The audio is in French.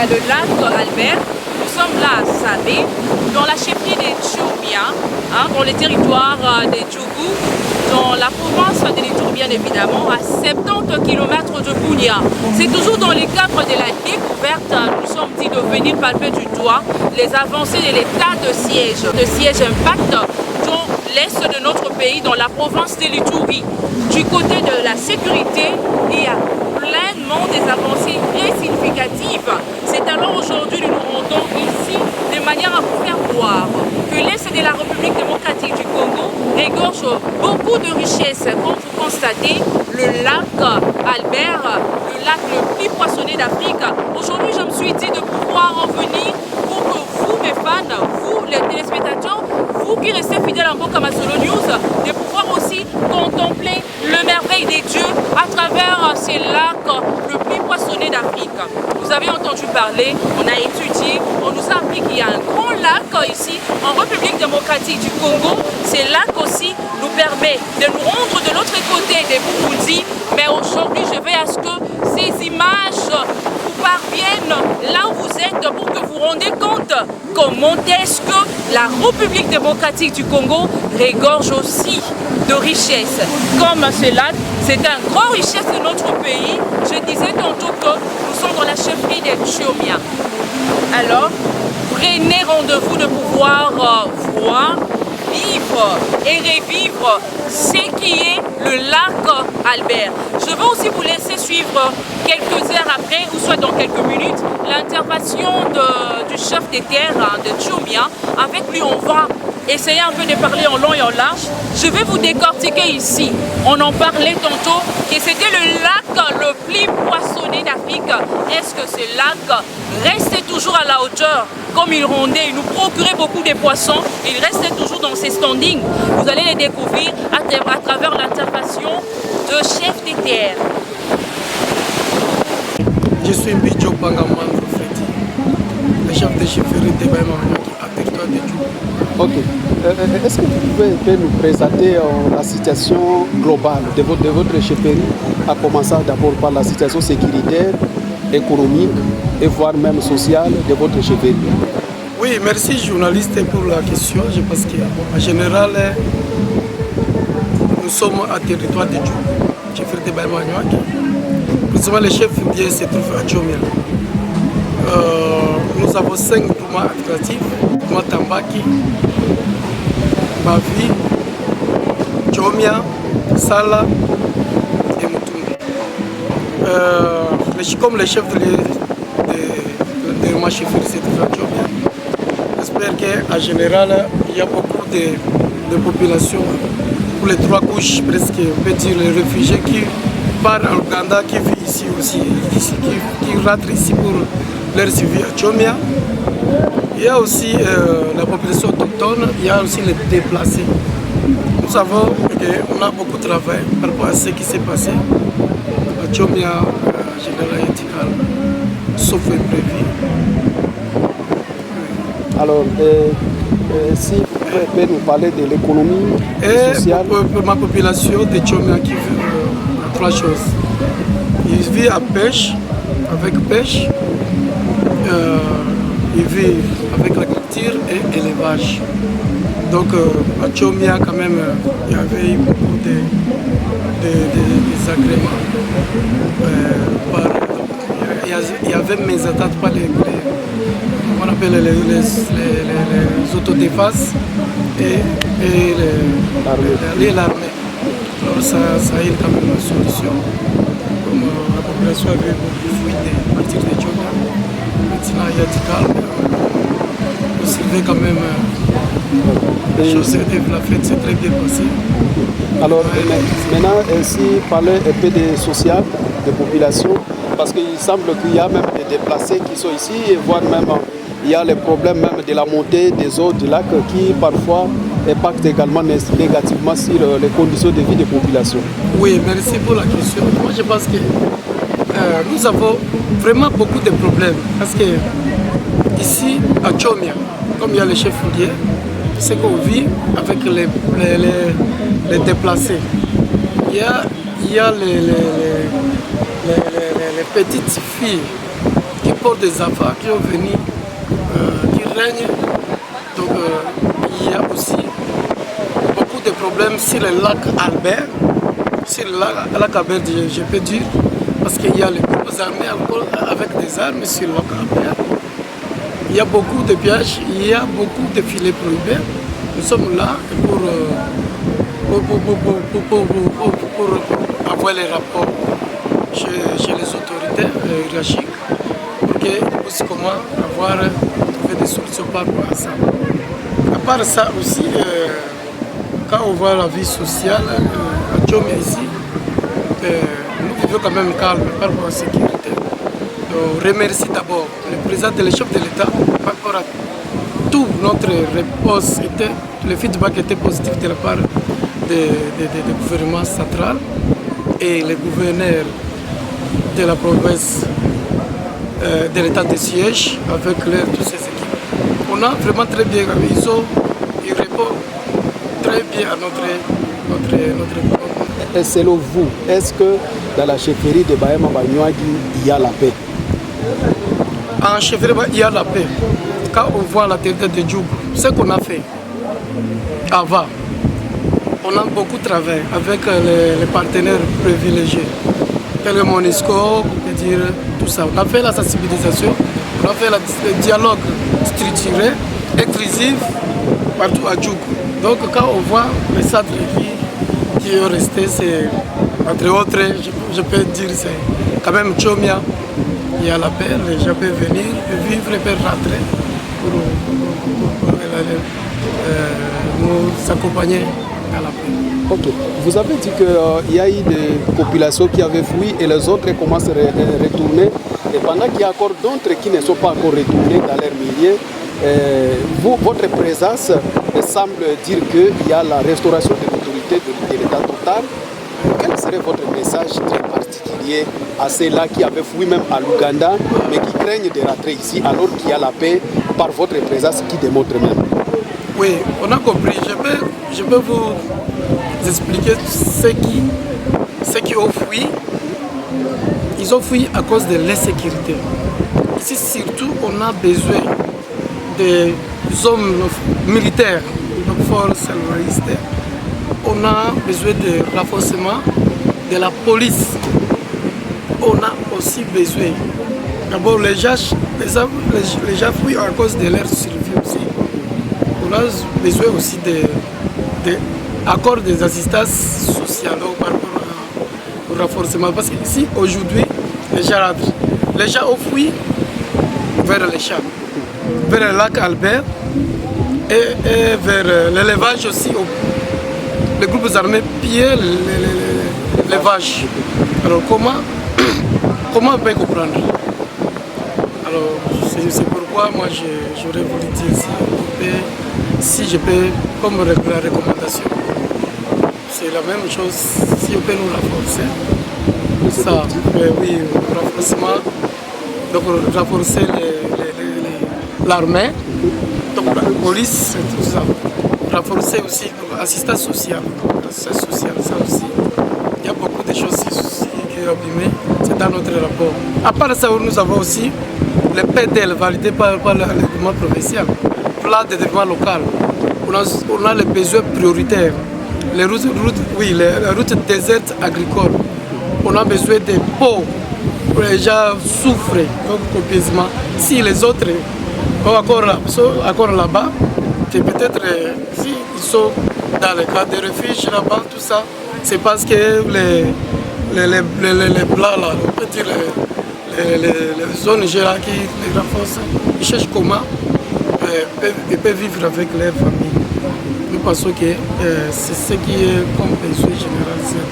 a le lac Albert. Nous sommes là à Sabé, dans la chefferie des Tchomia, dans les territoires des Djougou, dans la province de l'Itour, bien évidemment, à 70 km de Bunia. C'est toujours dans le cadre de la découverte, nous sommes dit, de venir palper du doigt les avancées de l'état de siège impact dans l'est de notre pays, dans la province de l'Itourie. Du côté de la sécurité, il y a pleinement des avancées très significatives. C'est alors aujourd'hui que nous nous rendons ici de manière à vous faire voir que l'Est de la République démocratique du Congo regorge beaucoup de richesses. Comme vous constatez, le lac Albert, le lac le plus poissonné d'Afrique. Aujourd'hui, je me suis dit de pouvoir en venir pour que vous, mes fans, vous, les téléspectateurs, vous qui restez fidèles en Mboka Masolo News, de pouvoir aussi contempler le merveille des dieux à travers ces lacs le plus poissonné d'Afrique. Vous avez entendu parler, on a étudié, on nous a appris qu'il y a un grand lac ici en République démocratique du Congo. Ces lacs aussi nous permettent de nous rendre de l'autre côté des Burundi. Mais aujourd'hui, je vais à ce que ces images vous parviennent là où vous êtes pour que vous vous rendez compte comment est-ce que la République démocratique du Congo regorge aussi de richesses. Comme ce lac, c'est une grande richesse de notre pays. Je disais tantôt que nous sommes dans la chefferie des Tchomia. Alors, prenez rendez-vous de pouvoir voir, vivre et revivre ce qui est le lac Albert. Je vais aussi vous laisser suivre quelques heures après, ou soit dans quelques minutes, l'intervention du chef des terres de Tchomia. Avec lui, on va essayer un peu de parler en long et en large. Je vais vous décortiquer ici. On en parlait tantôt que c'était le lac le plus poissonné d'Afrique. Est-ce que ce lac restait toujours à la hauteur comme il rendait, il nous procurait beaucoup de poissons, il restait toujours dans ses standings. Vous allez les découvrir à travers l'intervention de chef des terres. Je suis Mbidjo Bangaman Freddy, le chef de chefferie de Baïmanoaki à territoire de Djougou. Ok. Est-ce que vous pouvez nous présenter la situation globale de votre chefferie, à commencer d'abord par la situation sécuritaire, économique et voire même sociale de votre chefferie? Oui, merci journaliste pour la question. Je pense qu'en général, nous sommes à territoire de Djougou, chefferie de Baïmanoaki. Précisément, le chef lieu se trouve à Tchomia. Nous avons 5 tournois attractifs, tournoi Tambaki, Bavi, Tchomia, Sala et Mutungi. Comme le chef de ma chefferie se trouve à Tchomia, j'espère qu'en général, il y a beaucoup de populations pour les 3 couches, presque, on peut dire les réfugiés qui partent en Ouganda, qui vivent ici aussi, qui rentrent ici pour leur survie à Tchomia. Il y a aussi la population autochtone, il y a aussi les déplacés. Nous savons qu'on a beaucoup travaillé par rapport à ce qui s'est passé à Tchomia, général Etikal, sauf imprévu. Alors, si vous pouvez nous parler de l'économie sociale. Pour ma population de Tchomia qui vit 3 choses. Ils vivent à pêche, avec pêche. Ils vivent avec l'agriculture et l'élevage. Donc à Tchomia quand même, il y avait beaucoup désagréments. Il y avait mes attentes par on appelle les autodéfenses et l'armée. Alors ça a eu quand même une solution. Comme la population avait beaucoup fuité à partir de Tchomia. Maintenant il y a du calme. On surveille quand même. Les choses de la fête s'est très bien passé. Alors maintenant, si parler un peu de social, de population, parce qu'il semble qu'il y a même des déplacés qui sont ici, et voire même il y a les problèmes même de la montée des eaux du lac qui parfois impactent également négativement sur les conditions de vie des populations. Oui, merci pour la question. Moi je pense que nous avons vraiment beaucoup de problèmes parce que ici à Tchomia, comme il y a les chefs fouillés, c'est qu'on vit avec les déplacés. Il y a les petites filles qui port des affaires qui ont venu, qui règnent. Donc il y a aussi beaucoup de problèmes sur le lac Albert. Sur le lac Albert, je peux dire, parce qu'il y a les groupes armés avec des armes sur le lac Albert. Il y a beaucoup de pièges, il y a beaucoup de filets prohibés. Nous sommes là pour avoir les rapports chez les autorités hiérarchiques pour qu'ils puissent comment trouver des solutions par rapport à ça. À part ça aussi, quand on voit la vie sociale à Djomia ici, nous vivons quand même calme par rapport à la sécurité. On remercie d'abord le président et le chef de l'État par rapport à tout notre réponse, le feedback était positif de la part du gouvernement central et les gouverneurs de la province de l'état de siège avec toutes ces équipes. On a vraiment très bien, ils répondent très bien à notre Et selon vous, est-ce que dans la chefferie de Bahema Banyuagi, il y a la paix? En chefferie, il y a la paix. Quand on voit la territoire de Djougou, ce qu'on a fait avant, on a beaucoup travaillé avec les partenaires privilégiés, le MONUSCO, on peut dire tout ça. On a fait la sensibilisation, on a fait le dialogue structuré, inclusif, partout à Djougou. Donc quand on voit les centres qui sont restés, c'est entre autres, je peux dire, c'est quand même Djomia. Il y a la paix, les gens peuvent venir, vivre et peuvent rentrer pour nous accompagner à la paix. Ok. Vous avez dit qu'il y a eu des populations qui avaient fui et les autres commencent à retourner. Et pendant qu'il y a encore d'autres qui ne sont pas encore retournés dans leur milieu, votre présence semble dire qu'il y a la restauration de l'autorité de l'État total. Quel serait votre message très particulier à ceux-là qui avaient fui même à l'Ouganda, mais qui craignent de rentrer ici alors qu'il y a la paix par votre présence qui démontre même? Oui, on a compris. Je peux vous expliquer ceux qui ont fui. Ils ont fui à cause de l'insécurité. Ici, surtout, on a besoin des hommes militaires, de forces terroristes. On a besoin de renforcement de la police. On a aussi besoin. D'abord, les gens fuient à cause de leur survie aussi. On a besoin aussi d'accords des assistances sociales par rapport au renforcement. Parce qu'ici, aujourd'hui, les gens ont fui vers les champs, vers le lac Albert et vers l'élevage aussi. Les groupes armés pillaient l'élevage. Alors comment on peut comprendre? Alors c'est pourquoi moi j'aurais voulu dire si je peux, comme la recommandation, c'est la même chose, si on peut nous renforcer. Ça, oui, renforcement, donc renforcer l'armée, donc la police, tout ça. Renforcer aussi l'assistance sociale. L'assistance sociale, ça aussi. Il y a beaucoup de choses qui sont abîmées. C'est dans notre rapport. À part ça, nous avons aussi le PDL validé par le gouvernement provincial, plan de développement local. On a les besoins prioritaires. Les routes désertes agricoles. On a besoin des pots où les gens souffrent copieusement. Si les autres sont encore là-bas, peut-être s'ils sont dans le cas de refuge là-bas, tout ça, c'est parce que les blancs là, on peut dire les zones qui les renforcent, ils cherchent comment ils peuvent vivre avec leur famille. Nous pensons que c'est ce qui est comme besoin général, c'est